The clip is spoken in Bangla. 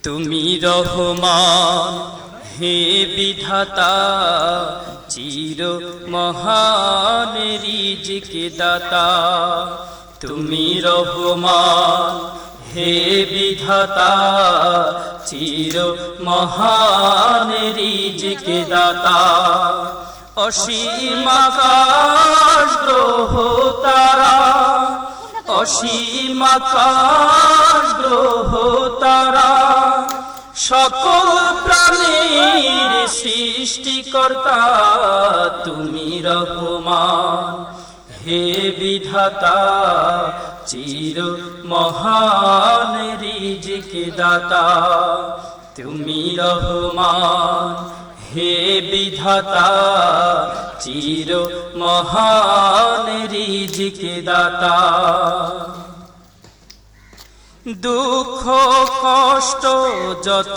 তুমি রহমান হে বিধাতা, চির মহান রিজিক দাতা। তুমি রহমান হে বিধাতা, চির মহান রিজিক দাতা। অসীম আকাশ গ্রহ তারা, অসীম আকাশ গ্রহ তারা, সকল প্রাণীর সৃষ্টিকর্তা তুমি রহমান হে বিধাতা, চির মহান রিজিক দাতা। তুমি রহমান হে বিধাতা, চির মহান রিজিক দাতা। দুঃখ কষ্ট যত